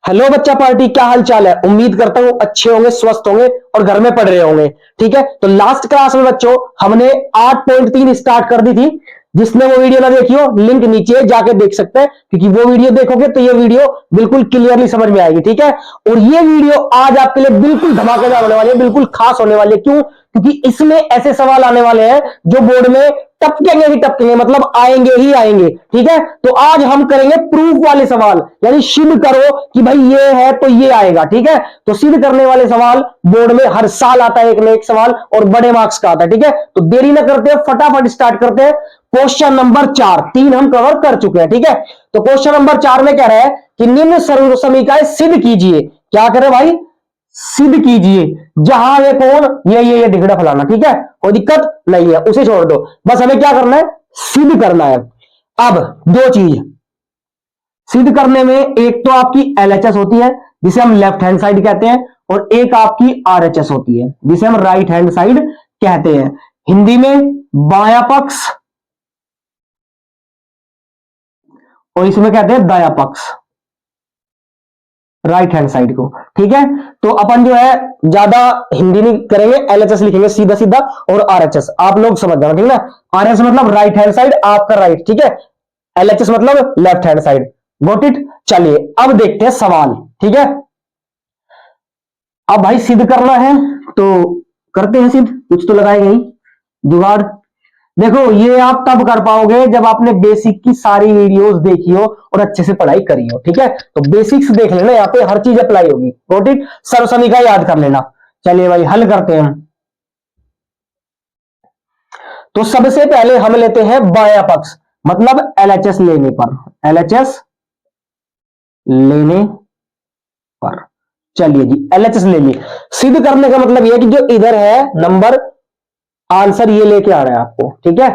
Hello बच्चा party, क्या हाल चाल है। उम्मीद करता हूं अच्छे होंगे, स्वस्थ होंगे और घर में पढ़ रहे होंगे। ठीक है, तो लास्ट क्लास में बच्चों हमने 8.3 स्टार्ट कर दी थी। जिसने वो वीडियो ना देखी हो, लिंक नीचे जाके देख सकते हैं, क्योंकि वो वीडियो देखोगे तो ये वीडियो बिल्कुल क्लियरली समझ में आएगी। ठीक है, और ये वीडियो आज आपके लिए बिल्कुल धमाकेदार होने वाली है, बिल्कुल खास होने वाली है। क्यों? क्योंकि इसमें ऐसे सवाल आने वाले हैं जो बोर्ड में टपकेंगे ही टपकेंगे, मतलब आएंगे ही आएंगे। ठीक है, तो आज हम करेंगे प्रूफ वाले सवाल, यानी सिद्ध करो कि भाई ये है तो ये आएगा। ठीक है, तो सिद्ध करने वाले सवाल बोर्ड में हर साल आता है, एक ना एक सवाल, और बड़े मार्क्स का आता है। ठीक है, तो देरी ना करते हैं, फटाफट स्टार्ट करते हैं। क्वेश्चन नंबर 4, 3 हम कवर कर चुके हैं। ठीक है, तो क्वेश्चन नंबर 4 में कह रहा है कि निम्न सर्वसमीकरण सिद्ध कीजिए। क्या करे भाई? सिद्ध कीजिए। जहां ये कौन, ये ढिगड़ा फलाना। ठीक है, कोई दिक्कत नहीं है, उसे छोड़ दो, बस हमें क्या करना है, सिद्ध करना है। अब दो चीज सिद्ध करने में, एक तो आपकी एलएचएस होती है जिसे हम लेफ्ट हैंड साइड कहते हैं, और एक आपकी आरएचएस होती है जिसे हम राइट हैंड साइड कहते हैं। हिंदी में बाया पक्ष और इसमें कहते हैं दाया पक्ष, राइट हैंड साइड को। ठीक है, तो अपन जो है ज्यादा हिंदी नहीं करेंगे, एलएचएस लिखेंगे सीधा सीधा, और आरएचएस आप लोग समझ जाना। ठीक है ना, आरएचएस मतलब राइट हैंड साइड, आपका राइट। ठीक है, एलएचएस मतलब left hand side. Got it. चलिए अब देखते हैं सवाल। ठीक है, अब भाई सिद्ध करना है तो करते हैं सिद्ध, कुछ तो लगाएंगे ही जुगाड़। देखो, ये आप तब कर पाओगे जब आपने बेसिक की सारी वीडियोस देखी हो और अच्छे से पढ़ाई करी हो। ठीक है, तो बेसिक्स देख लेना, यहाँ पे हर चीज अप्लाई होगी। Got it. सर्वसमीकरण याद कर लेना। चलिए भाई हल करते हैं हम। तो सबसे पहले हम लेते हैं बायां पक्ष, मतलब एलएचएस लेने पर, एलएचएस लेने पर। चलिए जी, एलएचएस ले ली। सिद्ध करने का मतलब यह कि जो इधर है नंबर, आंसर ये लेके आ रहा है आपको। ठीक है,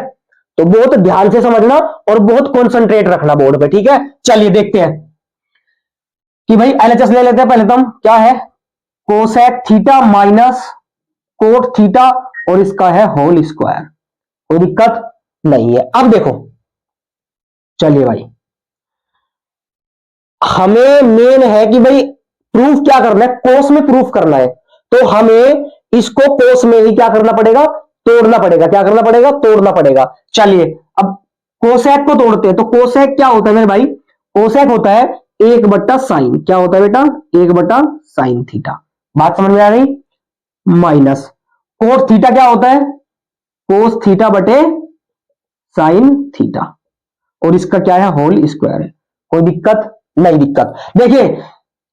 तो बहुत ध्यान से समझना और बहुत कॉन्सेंट्रेट रखना बोर्ड पे। ठीक है, चलिए देखते हैं कि भाई एलएचएस ले लेते हैं पहले। तो हम क्या है, cosec theta minus cot theta, और इसका है होल स्क्वायर। कोई दिक्कत नहीं है। अब देखो, चलिए भाई, हमें मेन है कि भाई प्रूफ क्या करना है, कोस में प्रूफ करना है, तो हमें इसको कोस में ही क्या करना पड़ेगा, तोड़ना पड़ेगा। क्या करना पड़ेगा? तोड़ना पड़ेगा। चलिए अब कोसेक को तोड़ते हैं। तो कोसेक क्या होता है मेरे भाई? कोसेक होता है 1/sin। क्या होता है बेटा? 1/sin theta. बात समझ में आ रही? माइनस कोट थीटा क्या होता है? कोस थीटा बटे साइन थीटा, और इसका क्या है? होल स्क्वायर है। कोई दिक्कत नहीं? दिक्कत देखिए,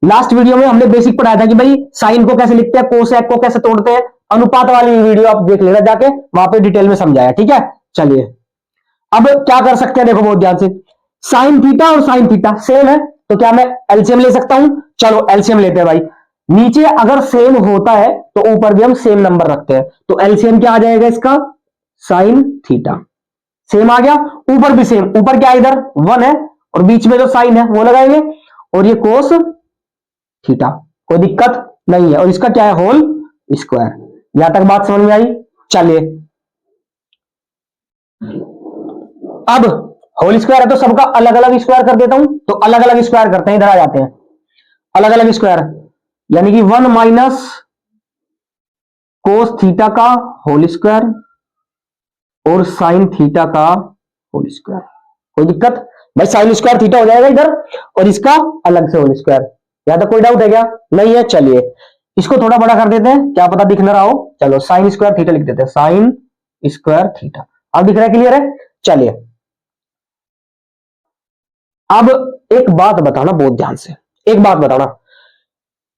लास्ट वीडियो में हमने बेसिक पढ़ाया था कि भाई साइन को कैसे लिखते हैं, कोसेक को कैसे तोड़ते हैं। अनुपात वाली वीडियो आप देख लेना जाके, वहां पे डिटेल में समझाया। ठीक है, चलिए अब क्या कर सकते हैं, देखो बहुत ध्यान से। साइन थीटा और साइन थीटा सेम है, तो क्या मैं एलसीएम ले सकता हूं? चलो एलसीएम लेते हैं भाई। नीचे अगर सेम होता है तो ऊपर भी हम सेम नंबर रखते हैं, तो एलसीएम क्या आ जाएगा इसका? Sine theta. सेम आ गया, ऊपर भी सेम। ऊपर क्या है? इधर 1 है, और बीच में जो साइन है वो लगाएंगे, और ये कोस थीटा। कोई दिक्कत नहीं है। और इसका क्या है? Whole square. यहां तक बात समझ में आई? चलिए अब होल स्क्वायर है तो सबका अलग अलग स्क्वायर कर देता हूं, तो अलग अलग स्क्वायर करते हैं, इधर आ जाते हैं। अलग अलग स्क्वायर यानी कि 1 माइनस कोस थीटा का होल स्क्वायर और साइन थीटा का होल स्क्वायर। कोई दिक्कत भाई? साइन स्क्वायर थीटा हो जाएगा इधर, और इसका अलग से होल स्क्वायर। यहां तक कोई डाउट है क्या? नहीं है। चलिए इसको थोड़ा बड़ा कर देते हैं, क्या पता दिख ना रहा हो। चलो साइन स्क्वायर थीटा लिख देते हैं, साइन स्क्वायर थीटा। अब दिख रहा है? क्लियर है? चलिए अब एक बात बताना बहुत ध्यान से, एक बात बताना।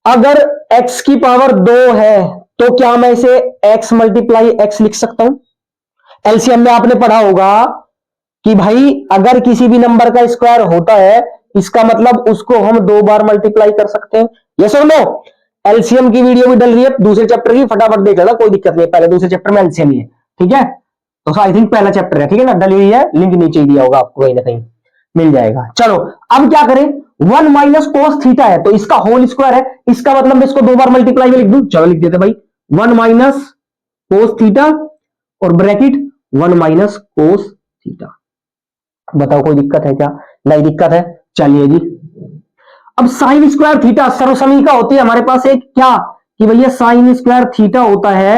अगर x की पावर 2 है तो क्या मैं इसे x मल्टीप्लाई x लिख सकता हूं? एलसीएम में आपने पढ़ा होगा कि भाई अगर किसी भी नंबर का स्क्वायर होता है, इसका मतलब उसको हम 2 बार मल्टीप्लाई कर सकते हैं। यस और नो? एलसीएम की वीडियो भी डल रही है दूसरे चैप्टर की, फटाफट देख लेना, कोई दिक्कत नहीं। पहले दूसरे चैप्टर में एलसीएम ही है। ठीक है, तो आई थिंक पहला चैप्टर है। ठीक है ना, डली हुई है, लिंक नीचे ही दिया होगा आपको, कहीं ना कहीं मिल जाएगा। चलो अब क्या करें, 1 माइनस कोस थीटा है तो इसका होल स्क्वायर है, इसका मतलब मैं इसको 2 बार मल्टीप्लाई में लिख दूं। चलो लिख देते भाई, 1 माइनस कोस थीटा और ब्रैकेट 1 माइनस कोस थीटा। बताओ कोई दिक्कत है क्या? नहीं दिक्कत है। चलिए जी, अब साइन स्क्वायर थीटा सर्वसमीका होती है हमारे पास एक क्या, कि भैया साइन स्क्वायर थीटा होता है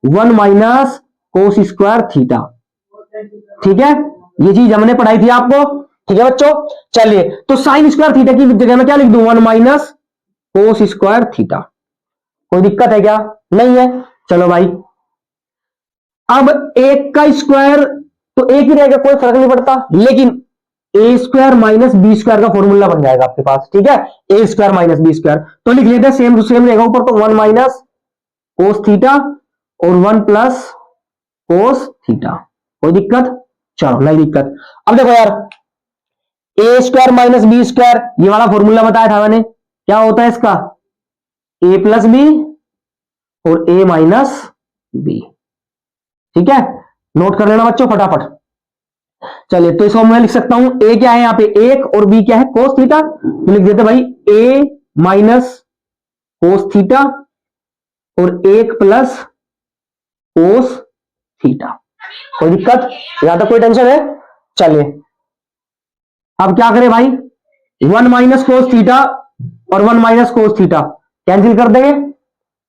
1 माइनस कोस स्क्वायर थीटा। ठीक है, ये चीज हमने पढ़ाई थी आपको। ठीक है बच्चों, चलिए तो साइन स्क्वायर थीटा की जगह में क्या लिख दूं, 1 माइनस कोस स्क्वायर थीटा। कोई दिक्कत है क्या, नहीं है। चलो भाई, अब एक का स्क्वायर तो एक ही रहेगा, कोई फर्क नहीं पड़ता, लेकिन ए स्क्वायर माइनस बी स्क्वायर का फॉर्मूला बन जाएगा आपके पास। ठीक है, ए स्क्वायर माइनस बी स्क्वायर, तो लिख लेते हैं सेम टू सेम रहेगा ऊपर, तो 1 माइनस कोस थीटा और 1 प्लस कोस थीटा। कोई दिक्कत, चलो नहीं दिक्कत। अब देखो यार, ए स्क्वायर माइनस बी स्क्वायर, ये वाला फॉर्मूला बताया था मैंने, क्या होता है इसका, ए प्लस बी और ए माइनस बी। ठीक है, नोट कर लेना बच्चों फटाफट। चलिए तो इसको मैं लिख सकता हूं, ए क्या है यहाँ पे 1 और बी क्या है कोस थीटा, तो लिख देते भाई ए माइनस कोस थीटा और 1 प्लस कोस थीटा। कोई दिक्कत, यहां तक कोई टेंशन है। चलिए अब क्या करें भाई, 1 माइनस कोस थीटा और 1 माइनस कोस थीटा कैंसिल कर देंगे।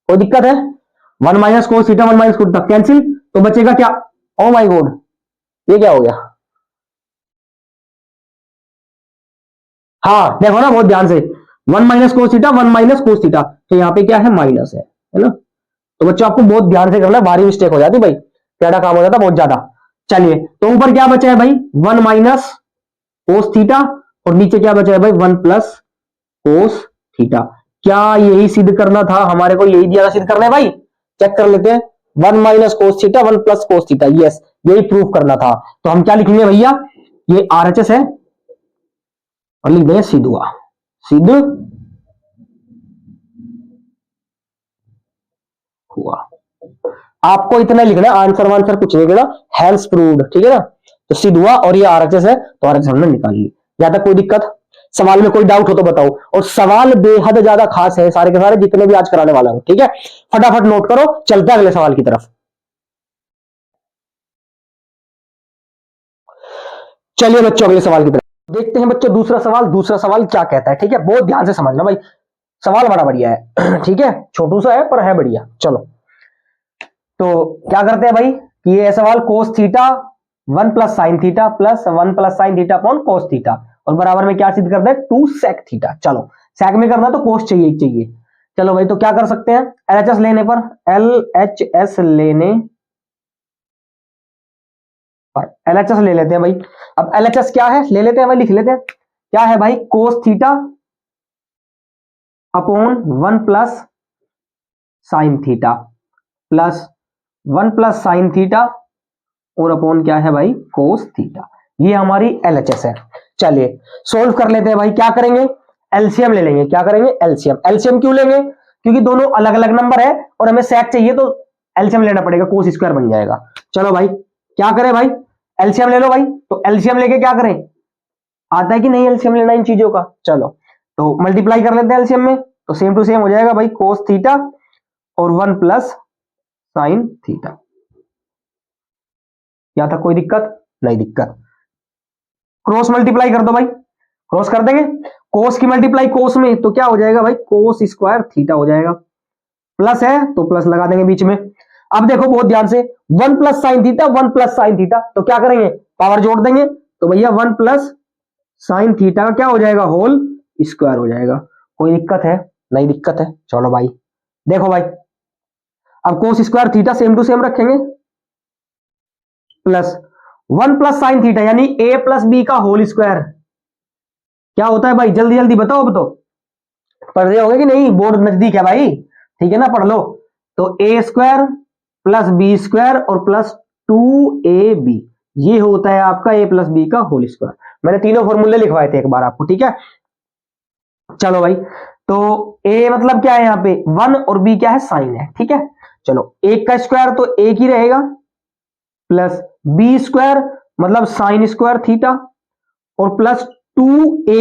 कोई दिक्कत है, 1 minus cos theta 1 minus cos theta cancel, तो बचेगा क्या, ओ माय गॉड ये क्या हो गया। हाँ देखो ना बहुत ध्यान से, 1 minus cos theta 1 minus cos theta, तो यहाँ पे क्या है माइनस है ना। तो बच्चों आपको बहुत ध्यान से करना, भारी मिस्टेक हो जाती भाई, टेढ़ा काम हो जाता बहुत ज्यादा। चलिए तो ऊपर क्या बचा है भाई, 1 माइनस कोस थीटा और नीचे क्या बचा है भाई 1 प्लस कोस थीटा। क्या यही सिद्ध करना था हमारे को, यही दिया था सिद्ध करना है भाई, चेक कर लेते हैं। 1 minus cos theta 1 plus cos theta, yes यही प्रूव करना था। तो हम क्या लिखेंगे भैया, ये आरएचएस है और लिख देंगे सिद्ध हुआ, सिद्ध हुआ। आपको इतना लिखना है, आंसर वांसर कुछ नहीं लिखना, हेल्स प्रूव्ड। ठीक है ना, तो सिद्ध हुआ और ये आरएचएस है, तो आरएचएस हमने निकाल ली। यहां तक कोई दिक्कत, सवाल में कोई डाउट हो तो बताओ। और सवाल बेहद ज्यादा खास है सारे के सारे जितने भी आज कराने वाला हूं। ठीक है, फटाफट नोट करो, चलते हैं अगले सवाल की तरफ। चलिए बच्चों अगले सवाल की तरफ देखते हैं। बच्चों दूसरा सवाल, दूसरा सवाल क्या कहता है, ठीक है बहुत ध्यान से समझना भाई, सवाल बड़ा बढ़िया है। ठीक है, छोटू सा है पर है बढ़िया। चलो तो क्या करते हैं भाई, कि ये सवाल cos theta 1 plus sine theta plus 1 plus sine theta upon कोस थीटा और बराबर में क्या सिद्ध करते हैं 2 सेक थीटा। चलो सेक में करना तो कोस चाहिए चाहिए। चलो भाई तो क्या कर सकते हैं, एलएचएस लेने पर, एलएचएस लेने पर एलएचएस ले लेते हैं भाई। अब एलएचएस क्या है ले लेते हैं भाई, लिख लेते हैं क्या है भाई, cos theta upon 1 plus sine theta plus 1 plus sine theta और अपॉन क्या है भाई कोस थीटा। ये हमारी एलएचएस है। चलिए सोल्व कर लेते हैं भाई, क्या करेंगे एलसीएम ले लेंगे। क्या करेंगे एलसीएम, एलसीएम क्यों लेंगे, क्योंकि दोनों अलग अलग नंबर है और हमें सेक चाहिए तो एलसीएम लेना पड़ेगा, कोस स्क्वायर बन जाएगा। चलो भाई क्या करें भाई, एलसीएम ले लो भाई। तो एलसीएम लेके क्या करें, आता है कि नहीं एलसीएम लेना इन चीजों का। चलो तो मल्टीप्लाई कर लेते हैं एलसीएम में, तो सेम टू सेम हो जाएगा भाई कोस थीटा और 1 प्लस साइन थीटा। यहां तक कोई दिक्कत नहीं, दिक्कत। क्रॉस मल्टीप्लाई कर दो भाई, क्रॉस कर देंगे, कोस की मल्टीप्लाई कोस में तो क्या हो जाएगा भाई कोस स्क्वायर थीटा हो जाएगा, प्लस है तो प्लस लगा देंगे बीच में। अब देखो बहुत ध्यान से, 1 plus sine theta 1 plus sine theta, तो क्या करेंगे पावर जोड़ देंगे, तो भैया 1 प्लस साइन थीटा का क्या हो जाएगा होल स्क्वायर हो जाएगा। कोई दिक्कत है नहीं, दिक्कत है। चलो भाई देखो भाई, अब cos square theta same to same रखेंगे प्लस 1 प्लस साइन थीटा यानी ए प्लस बी का होल स्क्वायर क्या होता है भाई, जल्दी जल्दी बताओ। अब तो पढ़ रहे होगे कि नहीं, बोर्ड नजदीक है भाई, ठीक है ना, पढ़ लो। तो A square plus B square और प्लस 2ab, ये होता है आपका ए प्लस बी का होल स्क्वायर। मैंने तीनों फॉर्मूले लिखवाए थे एक बार आपको, ठीक है। चलो भाई तो ए मतलब क्या है यहाँ पे 1 और बी क्या है साइन है, ठीक है। चलो एक का स्क्वायर तो एक ही रहेगा प्लस बी स्क्वायर मतलब साइन स्क्वायर थीटा और प्लस 2a,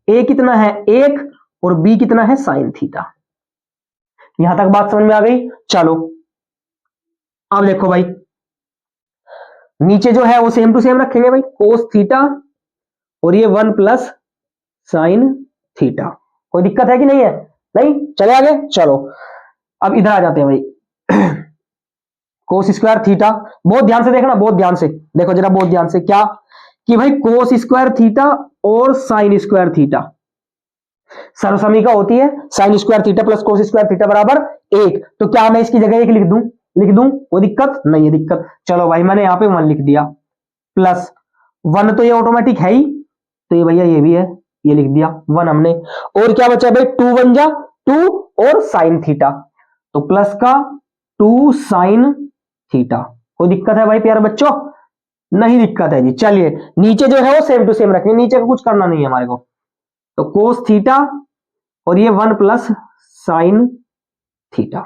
ए कितना है 1 और बी कितना है साइन थीटा। यहां तक बात समझ में आ गई। चलो अब देखो भाई, नीचे जो है वो सेम टू सेम रखेंगे भाई, कोस थीटा और ये 1 प्लस साइन थीटा। कोई दिक्कत है कि नहीं है? नहीं, चले आगे, चलो अब इधर आ जाते हैं भाई। कोस स्क्वायर थीटा, बहुत ध्यान से देखना, बहुत ध्यान से देखो जरा, बहुत ध्यान से, क्या कि भाई कोस स्क्वायर थीटा और साइन स्क्वायर थीटा सर्वसमीका होती है, sine square theta plus cos square theta बराबर 1। तो क्या मैं इसकी जगह 1 लिख दूं, कोई दिक्कत नहीं है? दिक्कत, चलो भाई मैंने यहां पे 1 लिख दिया, प्लस 1 तो ये ऑटोमेटिक है ही, तो ये भैया ये भी है, ये लिख दिया 1 हमने। और क्या बचा भाई, 2 1 जा 2 और साइन थीटा, तो प्लस का 2 साइन थीटा। कोई दिक्कत है भाई प्यारे बच्चों? नहीं दिक्कत है जी। चलिए नीचे जो है वो सेम टू सेम रखनी, नीचे का कुछ करना नहीं है हमारे को। तो कोस थीटा और ये 1 प्लस साइन थीटा,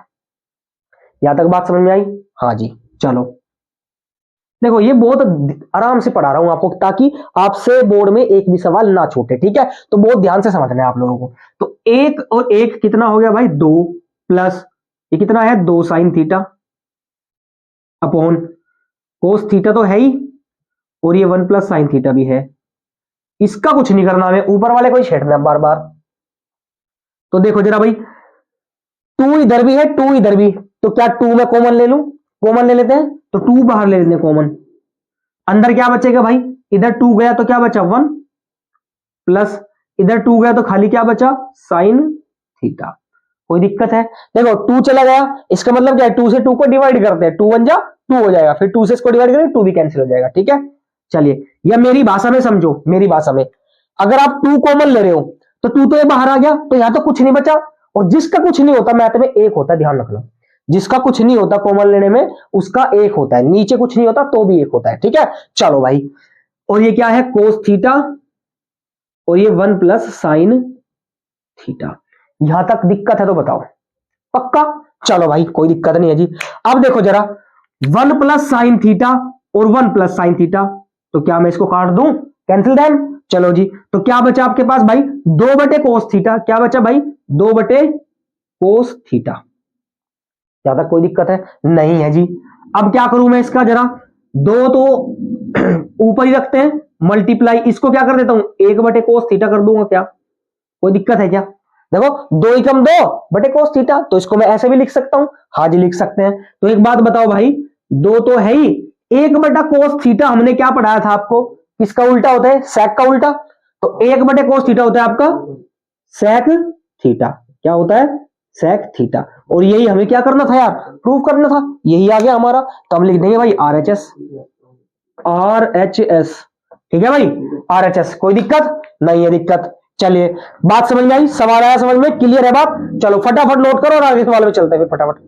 यहां तक बात समझ में आई? हाँ जी। चलो देखो ये बहुत आराम से पढ़ा रहा हूं आपको, ताकि आपसे बोर्ड में एक भी सवाल ना छूटे, ठीक है? तो बहुत ध्यान से समझना है आप लोगों को। तो 1 और 1 कितना हो गया भाई, 2 प्लस ये कितना है, 2 साइन थीटा अपॉन कोस थीटा तो है ही, और ये 1 प्लस साइन थीटा भी है। इसका कुछ नहीं करना हमें, ऊपर वाले को ही छेड़ना बार बार। तो देखो जरा भाई, 2 इधर भी है 2 इधर भी, तो क्या 2 में कॉमन ले लूं? कॉमन ले लेते हैं, तो 2 बाहर ले लेते हैं कॉमन। अंदर क्या बचेगा भाई, इधर 2 गया तो क्या बचा 1, प्लस इधर 2 गया तो खाली क्या बचा, साइन थीटा। कोई दिक्कत है? देखो 2 चला गया, इसका मतलब क्या है, 2 से 2 को डिवाइड करते हैं, 2 1 जा 2 हो जाएगा, फिर 2 से इसको डिवाइड करेंगे 2 भी कैंसिल हो जाएगा, ठीक है? चलिए या मेरी भाषा में समझो, मेरी भाषा में, अगर आप 2 कॉमन ले रहे हो तो 2 तो ये बाहर आ गया, तो यहां तो कुछ नहीं बचा। और जिसका कुछ नहीं होता मैथ में 1 होता है, ध्यान रखना, जिसका कुछ नहीं होता कॉमन लेने में उसका 1 होता है, नीचे कुछ नहीं होता तो भी 1 होता है, ठीक है? चलो भाई, और ये क्या है, कोस थीटा और ये 1 प्लस साइन थीटा। यहां तक दिक्कत है तो बताओ, पक्का? चलो भाई कोई दिक्कत नहीं है जी। अब देखो जरा, 1 प्लस साइन थीटा और 1 प्लस साइन थीटा, तो क्या मैं इसको काट दूं, कैंसिल देन? चलो जी, तो क्या बचा आपके पास भाई, 2 बटे कोस थीटा, क्या बचा भाई, 2 बटे कोस थीटा। क्या तक कोई दिक्कत है? नहीं है जी। अब क्या करूं मैं इसका, जरा 2 तो ऊपर ही रखते हैं, मल्टीप्लाई इसको क्या कर देता हूं, 1 बटे कोस थीटा कर दूंगा, क्या कोई दिक्कत है क्या? देखो 2 एकम 2 बटे कोस थीटा, तो इसको मैं ऐसे भी लिख सकता हूं, हाँ जी लिख सकते हैं। तो एक बात बताओ भाई, 2 तो है ही, 1 बटा कोस थीटा हमने क्या पढ़ाया था आपको, किसका उल्टा होता है, सेक का उल्टा। तो 1 बटे कोस थीटा होता है आपका सेक थीटा, क्या होता है, सेक थीटा। और यही हमें क्या करना था यार, प्रूव करना था, यही आ गया हमारा। तो हम लिख देंगे भाई RHS, RHS, ठीक है भाई, RHS। कोई दिक्कत नहीं है? दिक्कत, चलिए बात समझ में आई, सवाल आया समझ में, क्लियर है बात? चलो फटाफट नोट करो और आगे सवाल में चलते हैं, फिर फटाफट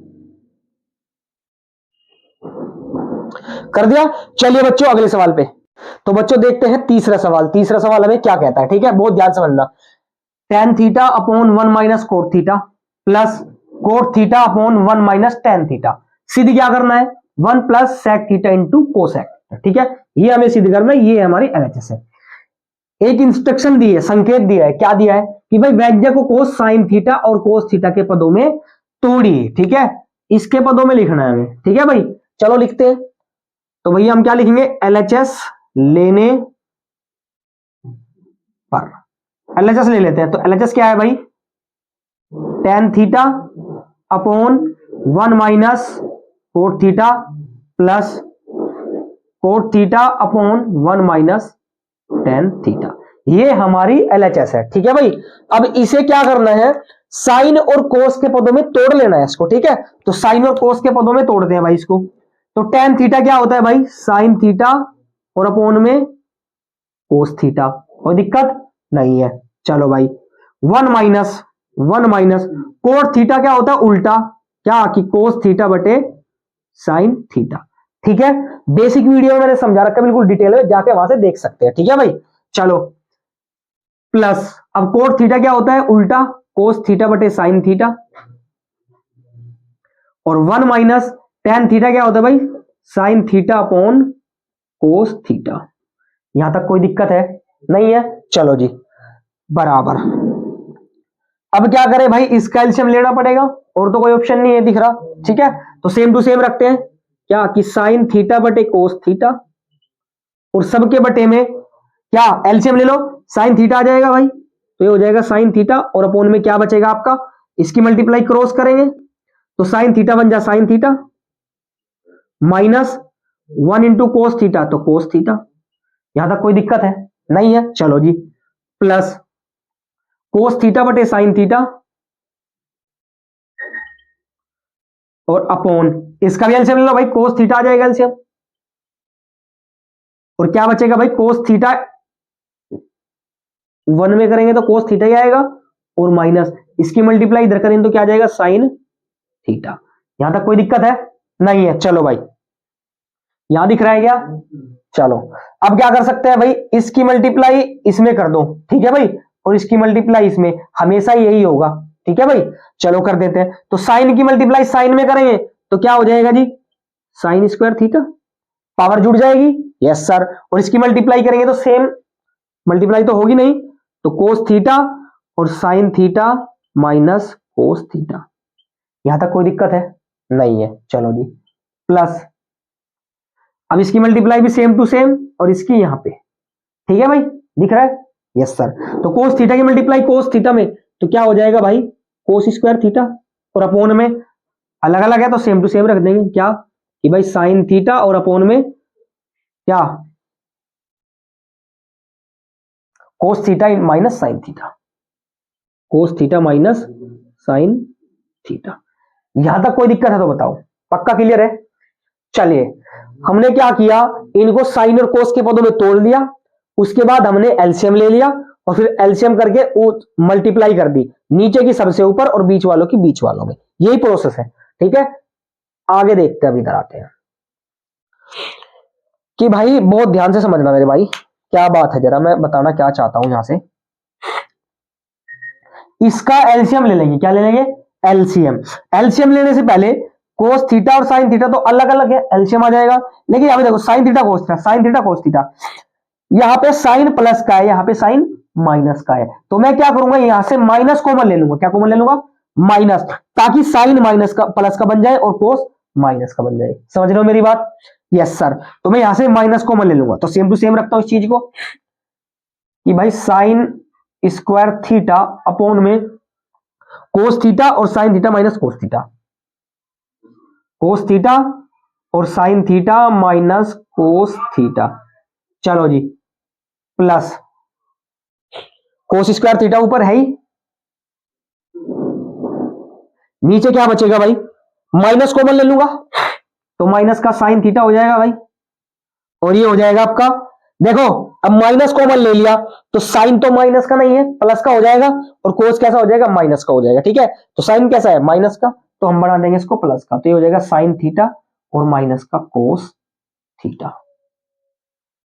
कर दिया। चलिए बच्चों अगले सवाल पे। तो बच्चों देखते हैं तीसरा सवाल। तीसरा सवाल हमें क्या कहता है, ठीक है, बहुत ध्यान समझना। tan theta upon 1 minus cot theta plus cot theta upon 1 minus tan theta, सीधी क्या करना है, 1 plus sec theta into cosec, ठीक है? ये हमें सीधी करना है, ये हमारी LHS है। एक इंस्ट्रक्शन दी है, संकेत दिया है, क्या दिया है कि भाई व्यंजक को साइन थीटा और कोस थीटा के पदों में तोड़िए, ठीक है? इसके पदों में लिखना है हमें, ठीक है भाई? चलो लिखते हैं। तो भैया हम क्या लिखेंगे, LHS लेने पर, LHS ले लेते हैं। तो LHS क्या है भाई, tan theta upon 1 minus cot theta plus cot theta upon 1 minus tan theta, ये हमारी LHS है, ठीक है भाई? अब इसे क्या करना है, साइन और कोस के पदों में तोड़ लेना है इसको, ठीक है? तो साइन और कोस के पदों में तोड़ते हैं भाई इसको। तो tan थीटा क्या होता है भाई, साइन थीटा और अपॉन में कोस थीटा, कोई दिक्कत नहीं है। चलो भाई 1 माइनस कोट थीटा क्या होता है, उल्टा, क्या कि कोस थीटा बटे साइन थीटा, ठीक है? बेसिक वीडियो में मैंने समझा रखा है बिल्कुल डिटेल में, जाके वहां से देख सकते हैं, ठीक है भाई? चलो प्लस, अब कोट थीटा क्या होता है, उल्टा, कोस थीटा बटे साइन थीटा, और 1 माइनस tan थीटा क्या होता है भाई, sine theta upon cos theta. यहां तक कोई दिक्कत है? नहीं है? चलो जी बराबर। अब क्या करें भाई, इसका एलसीएम लेना पड़ेगा, और तो कोई ऑप्शन नहीं है दिख रहा, ठीक है? तो सेम टू सेम रखते हैं, क्या कि साइन थीटा बटे कोस थीटा, और सबके बटे में क्या एलसीएम ले लो, साइन थीटा आ जाएगा भाई, तो ये हो जाएगा साइन थीटा, और अपोन में क्या बचेगा आपका, इसकी मल्टीप्लाई क्रॉस करेंगे तो साइन थीटा बन जाए sign theta, minus 1 into cos theta तो कोस थीटा। यहां तक कोई दिक्कत है? नहीं है। चलो जी, प्लस कोस थीटा बटे साइन थीटा और अपॉन इसका भी एलसीएम ले लो भाई, कोस थीटा आ जाएगा एलसीएम, और क्या बचेगा भाई, कोस थीटा 1 में करेंगे तो कोस थीटा ही आएगा, और माइनस इसकी मल्टीप्लाई इधर करेंगे तो क्या आ जाएगा, साइन थीटा। यहां तक कोई दिक्कत है? नहीं है। चलो भाई, यहां दिख रहा है क्या? चलो अब क्या कर सकते हैं भाई, इसकी मल्टीप्लाई इसमें कर दो, ठीक है भाई, और इसकी मल्टीप्लाई इसमें, हमेशा यही होगा, ठीक है भाई। चलो कर देते हैं, तो साइन की मल्टीप्लाई साइन में करेंगे तो क्या हो जाएगा जी, साइन स्क्वायर थीटा, पावर जुड़ जाएगी, यस सर, और इसकी मल्टीप्लाई करेंगे तो सेम मल्टीप्लाई तो होगी नहीं, तो कोस थीटा और sine theta minus cos theta. यहां तक कोई दिक्कत है? नहीं है। चलो जी, प्लस अब इसकी मल्टीप्लाई भी सेम टू सेम, और इसकी यहां पे, ठीक है भाई, दिख रहा है, यस सर। तो कोस थीटा की मल्टीप्लाई कोस थीटा में तो क्या हो जाएगा भाई, कोस स्क्वायर थीटा, और अपोन में अलग अलग है तो सेम टू सेम रख देंगे, क्या कि भाई साइन थीटा और अपोन में क्या, cos theta minus sine theta, cos theta minus sign theta. यहां तक कोई दिक्कत है तो बताओ, पक्का क्लियर है? चलिए, हमने क्या किया, इनको साइन और कोस के पदों में तोड़ लिया, उसके बाद हमने एलसीएम ले लिया, और फिर एलसीएम करके मल्टीप्लाई कर दी, नीचे की सबसे ऊपर और बीच वालों की बीच वालों में, यही प्रोसेस है, ठीक है। आगे देखते हैं, अब इधर आते हैं कि भाई बहुत ध्यान से समझना मेरे भाई, क्या बात है जरा मैं बताना क्या चाहता हूं। यहां से इसका एलसीएम ले लेंगे, क्या ले लेंगे, एलसीएम। एलसीएम लेने से पहले कोस थीटा और साइन थीटा तो अलग अलग है, एलसीएम आ जाएगा, लेकिन यहां पे देखो sine theta cos theta, sine theta cos theta, यहां पे साइन प्लस का है, यहां पे साइन माइनस का है, तो मैं क्या करूंगा, यहां से माइनस कॉमन ले लूंगा, क्या कॉमन ले लूंगा, माइनस, ताकि साइन माइनस का प्लस का बन जाए और कोस माइनस का बन जाए। समझ रहे हो मेरी बात? Yes sir. तो मैं यहां से माइनस कॉमन ले लूंगा, तो सेम टू सेम रखता हूं इस चीज को कि भाई साइन स्क्वायर थीटा अपॉन में कोस थीटा और sine theta minus cos theta, cos theta और sine theta minus cos theta. चलो जी, प्लस कोस स्क्वायर थीटा ऊपर है ही, नीचे क्या बचेगा भाई, माइनस कॉमन ले लूंगा, तो माइनस का साइन थीटा हो जाएगा भाई, और ये हो जाएगा आपका, देखो अब माइनस कॉमन ले लिया तो साइन तो माइनस का नहीं है, प्लस का हो जाएगा, और कोस कैसा हो जाएगा, माइनस का हो जाएगा, ठीक है। तो साइन कैसा है, माइनस का, तो हम बना देंगे इसको प्लस का, तो ये हो जाएगा साइन थीटा और माइनस का कोस थीटा।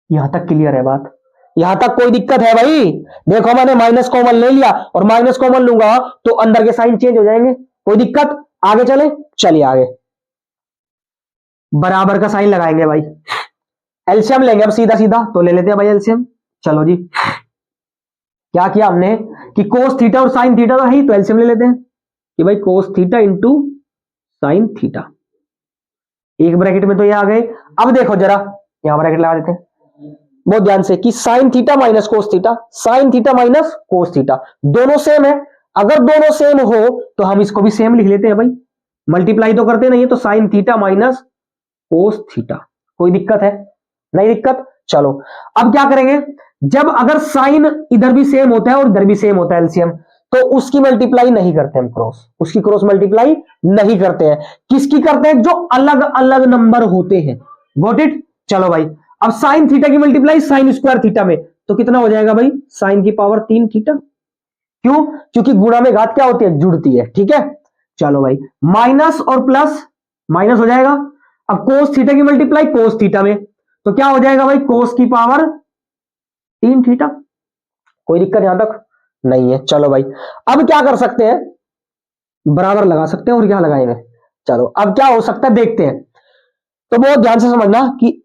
यहां तक क्लियर है बात? यहां तक कोई दिक्कत है भाई? देखो मैंने माइनस कॉमन ले लिया, और माइनस कॉमन लूंगा तो अंदर के साइन चेंज हो जाएंगे, कोई दिक्कत? आगे चले, चलिए आगे, बराबर का साइन लगाएंगे भाई, एलसीएम लेंगे अब सीधा सीधा, तो ले लेते हैं भाई एलसीएम। चलो जी, क्या किया हमने कि कोस थीटा और साइन थीटा तो है ही, तो एलसीएम ले लेते हैं कि भाई कोस थीटा इंटू साइन थीटा, एक ब्रैकेट में तो ये आ गए। अब देखो जरा, यहां ब्रैकेट लगा देते हैं बहुत ध्यान से कि sign theta minus cos theta, sign theta minus cos theta, दोनों सेम है। अगर दोनों सेम हो तो हम इसको भी सेम लिख लेते हैं भाई, मल्टीप्लाई तो करते नहीं है, तो sine theta minus cos theta. कोई दिक्कत है? नहीं दिक्कत। चलो अब क्या करेंगे, जब अगर साइन इधर भी सेम होता है और इधर भी सेम होता है एलसीएम, तो उसकी मल्टीप्लाई नहीं करते हम क्रॉस, उसकी क्रॉस मल्टीप्लाई नहीं करते हैं। किसकी करते हैं, जो अलग अलग नंबर होते हैं। Got it? चलो भाई, अब साइन थीटा की मल्टीप्लाई साइन स्क्वायर थीटा में, तो कितना हो जाएगा भाई, साइन की पावर 3 थीटा। क्यों? क्योंकि गुणा में घात क्या होती है, जुड़ती है, ठीक है। चलो भाई, माइनस और प्लस माइनस हो जाएगा। अब कोस थीटा की मल्टीप्लाई कोस थीटा में, तो क्या हो जाएगा भाई, कोस की पावर 3 थीटा। कोई दिक्कत यहां तक? नहीं है। चलो भाई, अब क्या कर सकते हैं, बराबर लगा सकते हैं, और क्या लगाएंगे। चलो अब क्या हो सकता है देखते हैं, तो बहुत ध्यान से समझना कि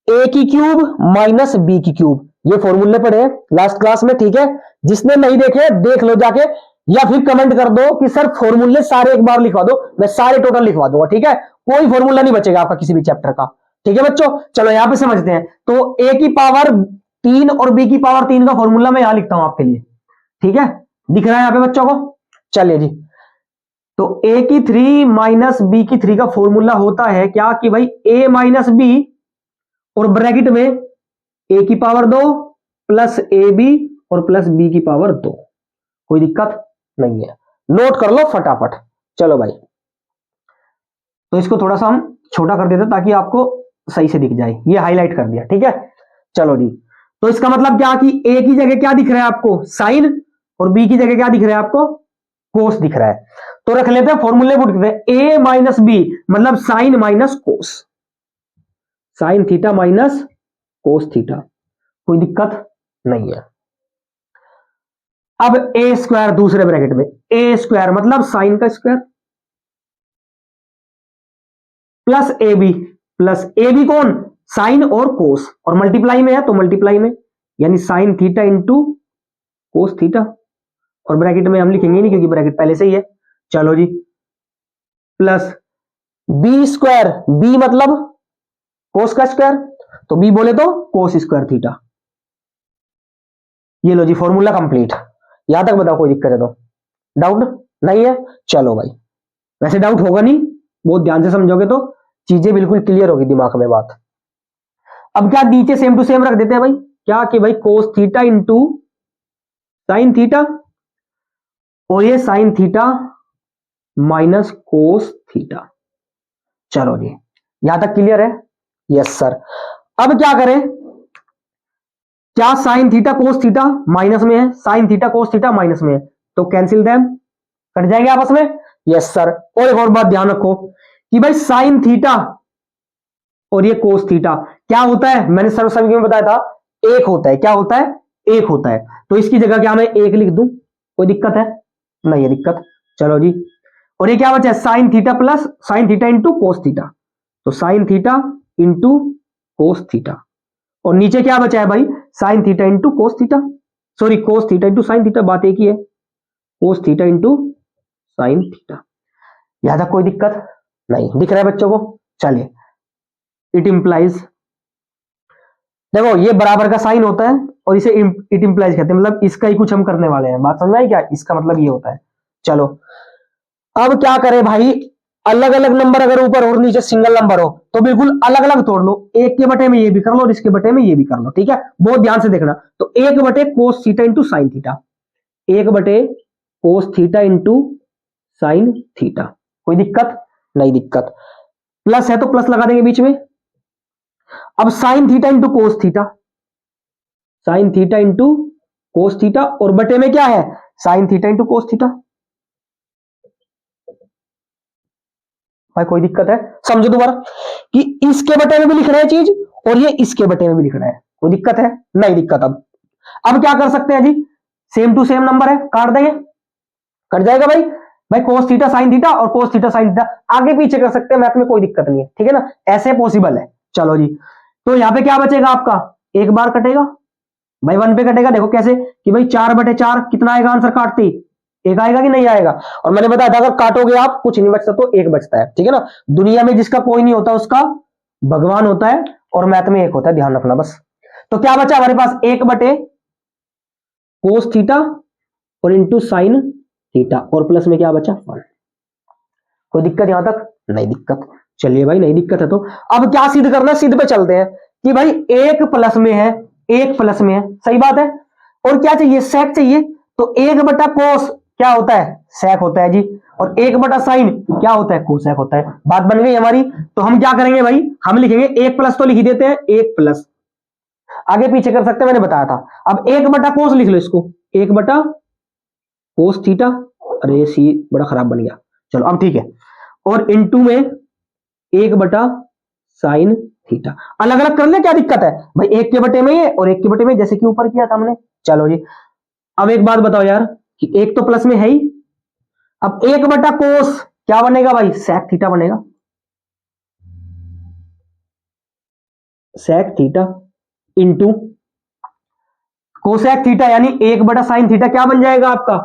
ए की क्यूब माइनस बी की क्यूब, ये फॉर्मूले पढ़े हैं लास्ट क्लास में, ठीक है। जिसने नहीं देखे देख लो जाके, या फिर कमेंट कर दो कि सर फॉर्मूले सारे एक बार लिखवा दो, मैं सारे टोटल लिखवा दूंगा, ठीक है। कोई फॉर्मूला नहीं बचेगा आपका किसी भी चैप्टर का, ठीक है बच्चों। चलो यहां पे समझते हैं, तो ए की पावर 3 और बी की पावर 3 का फॉर्मूला मैं यहां लिखता हूं आपके लिए, ठीक है, दिख रहा है यहां पे बच्चों को। चलिए जी, तो a की 3 माइनस बी की 3 का फॉर्मूला होता है क्या कि भाई a माइनस बी और ब्रैकेट में a की पावर 2 प्लस ए बी और प्लस बी की पावर 2। कोई दिक्कत नहीं है, नोट कर लो फटाफट। चलो भाई, तो इसको थोड़ा सा हम छोटा कर देते ताकि आपको सही से दिख जाए, ये हाईलाइट कर दिया, ठीक है। चलो जी, तो इसका मतलब क्या कि a की जगह क्या दिख रहा है आपको, साइन, और b की जगह क्या दिख रहा है आपको, कोस दिख रहा है। तो रख लेते हैं फॉर्मूले पुट करते हैं, a माइनस बी मतलब sine minus cos, sine theta minus cos theta. कोई दिक्कत नहीं है। अब ए स्क्वायर दूसरे ब्रैकेट में, ए स्क्वायर मतलब साइन का स्क्वायर प्लस ए बी कौन, साइन और कोस, और मल्टीप्लाई में है तो मल्टीप्लाई में, यानी sign theta into cos theta, और ब्रैकेट में हम लिखेंगे नहीं क्योंकि ब्रैकेट पहले से ही है। चलो जी, प्लस बी स्क्वायर, बी मतलब कोस का स्क्वायर, तो बी बोले तो कोस स्क्वायर थीटा। ये लो जी, फॉर्मूला कंप्लीट। यहां तक बताओ कोई दिक्कत है तो, डाउट नहीं है। चलो भाई, वैसे डाउट होगा नहीं, बहुत ध्यान से समझोगे तो चीजें बिल्कुल क्लियर होगी दिमाग में बात। अब क्या नीचे सेम टू सेम रख देते हैं भाई, क्या कि भाई कोस थीटा इंटू साइन थीटा, और ये sign theta minus cos theta. चलो जी, यहां तक क्लियर है, यस सर। अब क्या करें, क्या sine theta cos theta minus में है, sine theta cos theta minus में है, तो कैंसिल देम, कट जाएंगे आपस में, यस सर। और एक और बात ध्यान रखो कि भाई साइन थीटा और ये कोस थीटा क्या होता है, मैंने सर्वसमझ में बताया था, एक होता है। क्या होता है, एक होता है। तो इसकी जगह क्या मैं एक लिख दूं, कोई दिक्कत है नहीं है दिक्कत। चलो जी, और ये क्या बचा है, sine theta plus sine theta into cos theta, तो sine theta into cos theta, और नीचे क्या बचा है भाई, sine theta into cos theta, sorry cos theta into sine theta, बात एक ही है, cos theta into sine theta. यहां तक कोई दिक्कत नहीं, दिख रहा है बच्चों को। चलिए, इट इंप्लाइज, देखो ये बराबर का साइन होता है और इसे इट इंप्लाइज कहते हैं, मतलब इसका ही कुछ हम करने वाले हैं, बात समझ में आई क्या, इसका मतलब ये होता है। चलो, अब क्या करें भाई, अलग अलग नंबर अगर ऊपर और नीचे सिंगल नंबर हो तो बिल्कुल अलग अलग तोड़ लो, एक के बटे में ये भी कर लो और इसके बटे में ये भी कर लो, ठीक है, बहुत ध्यान से देखना। तो एक बटे कोस थीटा इंटू साइन थीटा, एक बटे कोस थीटा इंटू साइन थीटा, कोई दिक्कत नहीं दिक्कत। प्लस है तो प्लस लगा देंगे बीच में। अब sign theta into cos theta, sign theta into cos theta, और बटे में क्या है, sine theta into cos theta. भाई कोई दिक्कत है, समझो दोबारा कि इसके बटे में भी लिख रहे हैं चीज और ये इसके बटे में भी लिख रहे हैं, कोई दिक्कत है नहीं दिक्कत। अब क्या कर सकते हैं जी, सेम टू सेम नंबर है, काट देंगे, कट जाएगा भाई। भाई कोस थीटा साइन थीटा और कोस थीटा साइन थीटा आगे पीछे कर सकते हैं, मैथ में कोई दिक्कत नहीं है, ठीक है ना, ऐसे पॉसिबल है। चलो जी, तो यहां पे क्या बचेगा आपका, एक बार कटेगा भाई, 1 पे कटेगा। देखो कैसे कि भाई 4/4 कितना आएगा आंसर काटते ही, एक आएगा कि नहीं आएगा। और मैंने बताया था अगर काटोगे आप कुछ नहीं बचता तो एक बचता है, ठीक है ना। दुनिया में जिसका कोई नहीं होता उसका भगवान होता है, और मैथ में एक होता है, ध्यान रखना बस। तो क्या बचा हमारे पास, 1/कोस थीटा और इंटू साइन थीटा, और प्लस में क्या बचा 1। कोई दिक्कत यहां तक नहीं दिक्कत। चलिए भाई, नहीं दिक्कत है तो अब क्या सिद्ध करना है, सिद्ध पे चलते हैं कि भाई एक प्लस में है, एक प्लस में है, सही बात है। और क्या चाहिए, सेक चाहिए, तो 1/कोस क्या होता है, सेक होता है जी, और 1/साइन क्या होता है, कोसेक होता है। बात बन गई हमारी। तो हम क्या करेंगे भाई, हम लिखेंगे एक प्लस, तो लिख देते हैं एक प्लस, आगे पीछे कर सकते हैं, मैंने बताया था। अब 1/कोस लिख लो इसको, 1/कोस थीटा, अरे सी बड़ा खराब बन गया, चलो अब ठीक है, और इंटू में 1/साइन थीटा। अलग अलग कर ले, क्या दिक्कत है भाई, एक के बटे में ये और एक के बटे में, जैसे कि ऊपर किया था हमने। चलो जी, अब एक बात बताओ यार कि एक तो प्लस में है ही, अब 1/कोस क्या बनेगा भाई, सेक थीटा बनेगा, sec theta into cosec theta, यानी 1/साइन थीटा क्या बन जाएगा आपका,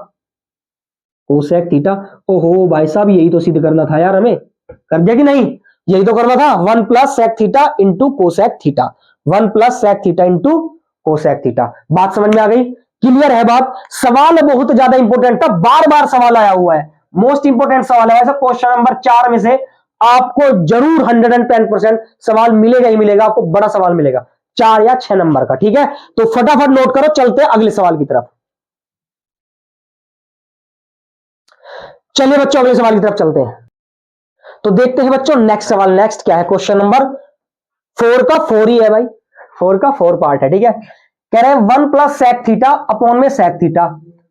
कोसेक थीटा। ओहो भाई साहब, यही तो सिद्ध करना था यार हमें, कर दिया कि नहीं, यही तो करना था, 1+सेक थीटा इंटू कोसेक थीटा, 1+सेक थीटा इंटू कोसेक थीटा। बात समझ में आ गई। क्लियर है बात? सवाल बहुत ज्यादा इंपॉर्टेंट था, बार बार सवाल आया हुआ है, मोस्ट इंपॉर्टेंट सवाल है। ऐसा क्वेश्चन नंबर 4 में से आपको जरूर 110% सवाल मिलेगा ही मिलेगा, आपको बड़ा सवाल मिलेगा 4 या 6 नंबर का। ठीक है, तो फटाफट नोट करो, चलते हैं अगले सवाल की तरफ। चलिए बच्चों अगले सवाल की तरफ चलते हैं। तो देखते हैं बच्चों नेक्स्ट सवाल। नेक्स्ट क्या है? क्वेश्चन नंबर 4 का 4 ही है भाई, 4 का 4 पार्ट है। ठीक है, कह रहे हैं 1 प्लस सेक थीटा अपॉन में सेक थीटा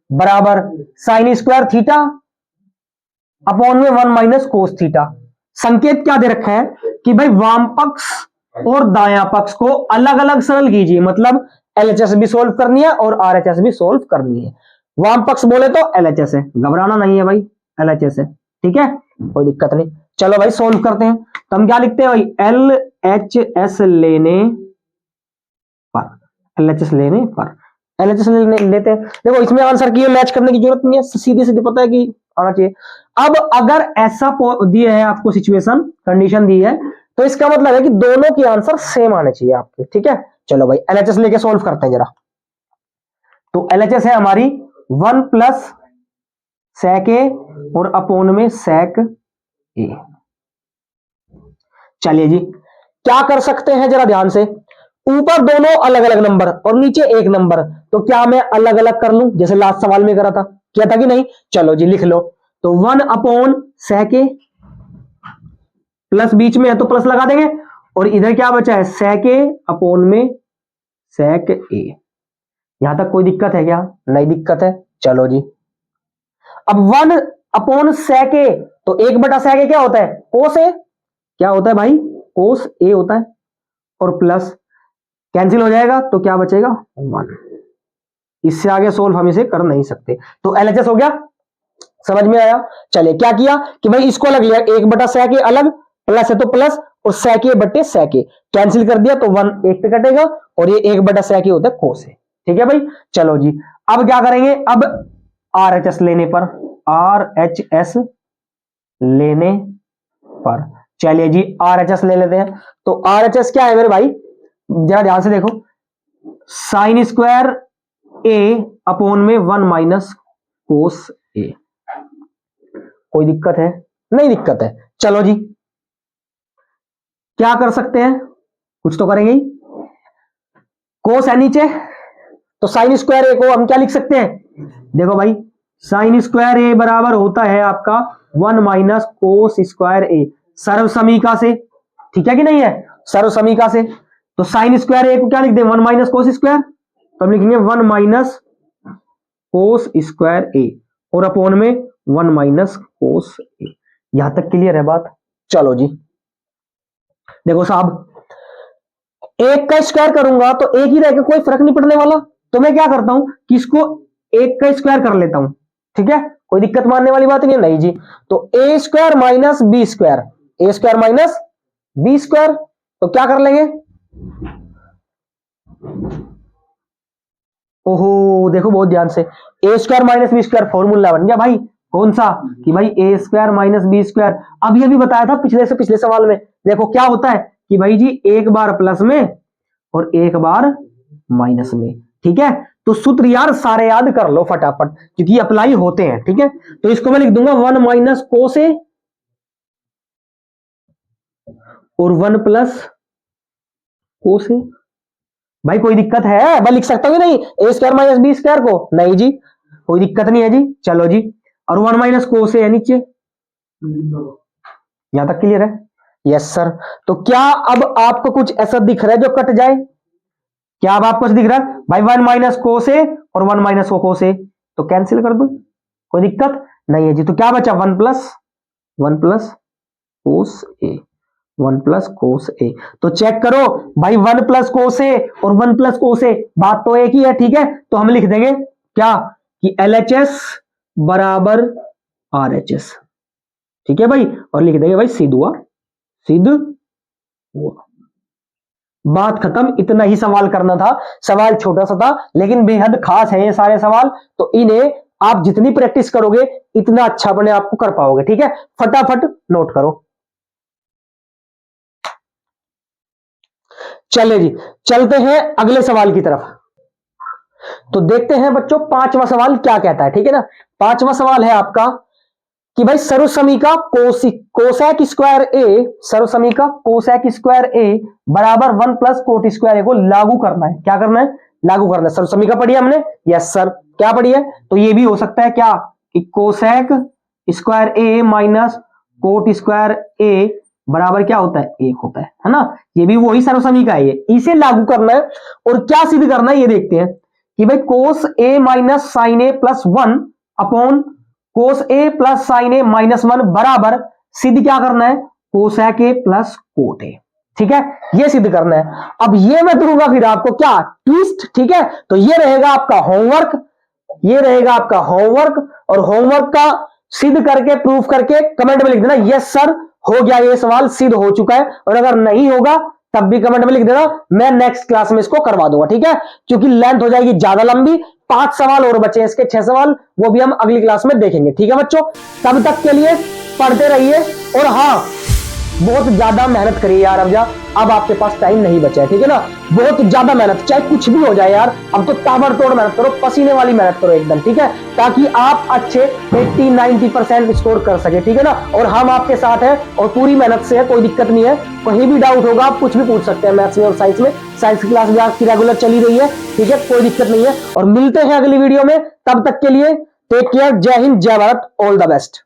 बराबर साइन स्क्वायर थीटा अपॉन में 1 माइनस कोस थीटा। संकेत क्या दे रखा है कि भाई वाम पक्ष और दायां पक्ष को अलग अलग सरल कीजिए, मतलब एलएचएस भी सोल्व करनी है और आरएचएस भी सोल्व करनी है। वाम पक्ष बोले तो एलएचएस है, घबराना नहीं है भाई, एलएचएस है। ठीक है, कोई दिक्कत नहीं। चलो भाई सोल्व करते हैं। तो हम क्या लिखते हैं भाई? एलएचएस लेने पर, एलएचएस लेने पर, एलएचएस लेते हैं। देखो इसमें आंसर की मैच करने की जरूरत नहीं है, सीधी सीधी पता है कि आना चाहिए। अब अगर ऐसा दिया है आपको सिचुएशन, कंडीशन दी है, तो इसका मतलब है कि दोनों की आंसर सेम आने चाहिए आपके। ठीक है, चलो भाई एलएचएस लेके सोल्व करते हैं जरा। तो एलएचएस है हमारी 1 प्लस सेक ए और अपोन में सेक ए। चलिए जी, क्या कर सकते हैं जरा ध्यान से। ऊपर दोनों अलग अलग नंबर और नीचे एक नंबर, तो क्या मैं अलग अलग कर लूं जैसे लास्ट सवाल में करा था? किया था कि नहीं? चलो जी लिख लो। तो 1 अपॉन सेक ए, प्लस बीच में है तो प्लस लगा देंगे, और इधर क्या बचा है? सेक ए अपोन में सेक ए। यहां तक कोई दिक्कत है क्या? नहीं दिक्कत है। चलो जी, अब 1 अपॉन सेक ए, तो 1/सेक ए क्या होता है? कोस ए। क्या होता है भाई? कोस ए होता है। और प्लस कैंसिल हो जाएगा तो क्या बचेगा? 1। इससे आगे सोल्व हम इसे कर नहीं सकते। तो एलएचएस हो गया, समझ में आया? चलिए क्या किया कि भाई इसको अलग लिया, 1/सेक ए अलग, प्लस है तो प्लस, और सेक ए बटे सेक ए कैंसिल कर दिया, तो 1 एक पे कटेगा, और ये 1/सेक ए होता है कोस ए। ठीक है भाई, चलो जी अब क्या करेंगे? अब आरएचएस लेने पर, आरएचएस लेने पर, चलिए जी आरएचएस ले लेते हैं। तो आरएचएस क्या है मेरे भाई? जरा ध्यान से देखो, साइन स्क्वायर ए अपोन में 1 माइनस कोस ए। कोई दिक्कत है? नहीं दिक्कत है। चलो जी क्या कर सकते हैं? कुछ तो करेंगे ही। कोस है नीचे, तो साइन स्क्वायर ए को हम क्या लिख सकते हैं? देखो भाई, साइन स्क्वायर ए बराबर होता है आपका 1 माइनस कोस स्क्वायर ए, सर्व समीका से। ठीक है कि नहीं है? सर्व समीका से। तो साइन स्क्वायर ए को क्या लिख दें? 1 माइनस कोस स्क्वायर, तो हम लिखेंगे 1 माइनस कोस स्क्वायर ए, और अपोन में 1 माइनस कोस ए। यहां तक क्लियर है बात? चलो जी देखो साहब, एक का स्क्वायर करूंगा तो एक ही रहेगा, कोई फर्क नहीं पड़ने वाला। तो मैं क्या करता हूं कि इसको एक का स्क्वायर कर लेता हूं। ठीक है, कोई दिक्कत मानने वाली बात नहीं है। नहीं जी, तो A square minus B square, A square minus B square, तो क्या कर लेंगे? ओहो देखो बहुत ध्यान से, A square minus B square formula बन गया भाई। कौन सा? कि भाई A square minus B square. अभी अभी बताया था पिछले सवाल में। देखो क्या होता है कि भाई जी एक बार प्लस में और एक बार माइनस में। ठीक है, तो सूत्र यार सारे याद कर लो फटाफट, क्योंकि अप्लाई होते हैं। ठीक है, तो इसको मैं लिख दूंगा 1 माइनस कोस ए और 1 प्लस कोस ए। भाई कोई दिक्कत है? मैं लिख सकता हूँ नहीं ए स्क्वायर माइनस बी स्क्वायर को? नहीं जी, कोई दिक्कत नहीं है जी। चलो जी, और 1 माइनस कोस ए है नीचे। यहां तक क्लियर है? Yes sir. तो क्या अब आपको कुछ ऐसा दिख रहा है जो कट जाए? क्या अब आपको दिख रहा है भाई? 1 माइनस कोस ए और 1 माइनस कोस ए, तो कैंसिल कर दो, कोई दिक्कत नहीं है जी। तो क्या बचा? 1 प्लस कोस ए, 1 प्लस कोस ए। तो चेक करो भाई, 1 प्लस कोस ए और 1 प्लस कोस ए, बात तो एक ही है। ठीक है, तो हम लिख देंगे क्या कि एलएचएस बराबर आरएचएस। ठीक है भाई, और लिख देंगे भाई सिद्ध हुआ, सिद्ध हुआ। बात खत्म, इतना ही सवाल करना था। सवाल छोटा सा था लेकिन बेहद खास है ये सारे सवाल, तो इन्हें आप जितनी प्रैक्टिस करोगे इतना अच्छा अपने आप को कर पाओगे। ठीक है, फटाफट नोट करो। चले जी चलते हैं अगले सवाल की तरफ। तो देखते हैं बच्चों पांचवा सवाल क्या कहता है, ठीक है ना। पांचवा सवाल है आपका कि भाई सर्वसमीका कोसेक स्क्वायर ए, सर्वसमीका कोसेक स्क्वायर ए बराबर 1 प्लस कोट स्क्वायर ए को लागू करना है। क्या करना है? लागू करना है। सर्वसमीका पढ़ी है हमने, यस सर। क्या पढ़ी है? तो ये भी हो सकता है क्या कि कोसेक स्क्वायर ए माइनस कोट स्क्वायर ए बराबर क्या होता है? 1 होता है ना। ये भी वही सर्वसमीका है, ये इसे लागू करना है। और क्या सिद्ध करना है ये देखते हैं कि भाई कोस ए माइनस साइन ए प्लस 1 अपॉन कोस ए प्लस साइन ए माइनस 1 बराबर सिद्ध क्या करना है? Cosec A plus cot A. ठीक है, ये सिद्ध करना है। अब ये मैं दूंगा फिर आपको क्या? ट्विस्ट। ठीक है, तो ये रहेगा आपका होमवर्क, ये रहेगा आपका होमवर्क। और होमवर्क का सिद्ध करके प्रूफ करके कमेंट में लिख देना यस सर हो गया, ये सवाल सिद्ध हो चुका है। और अगर नहीं होगा तब भी कमेंट में लिख देना, मैं नेक्स्ट क्लास में इसको करवा दूंगा। ठीक है, क्योंकि लेंथ हो जाएगी ज्यादा लंबी। 5 सवाल और बचे हैं इसके, 6 सवाल, वो भी हम अगली क्लास में देखेंगे। ठीक है बच्चों, तब तक के लिए पढ़ते रहिए। और हाँ, बहुत ज्यादा मेहनत करिए यार। अब आपके पास टाइम नहीं बचा है, ठीक है ना। बहुत ज्यादा मेहनत, चाहे कुछ भी हो जाए यार, अब तो ताबड़तोड़ मेहनत करो, पसीने वाली मेहनत करो एकदम। ठीक है, ताकि आप अच्छे 80-90% स्कोर कर सके। ठीक है ना, और हम आपके साथ हैं और पूरी मेहनत से है, कोई दिक्कत नहीं है। कहीं भी डाउट होगा आप कुछ भी पूछ सकते हैं मैथ्स में और साइंस में। साइंस की क्लास भी आपकी रेगुलर चली रही है, ठीक है, कोई दिक्कत नहीं है। और मिलते हैं अगली वीडियो में, तब तक के लिए टेक केयर, जय हिंद, जय भारत, ऑल द बेस्ट।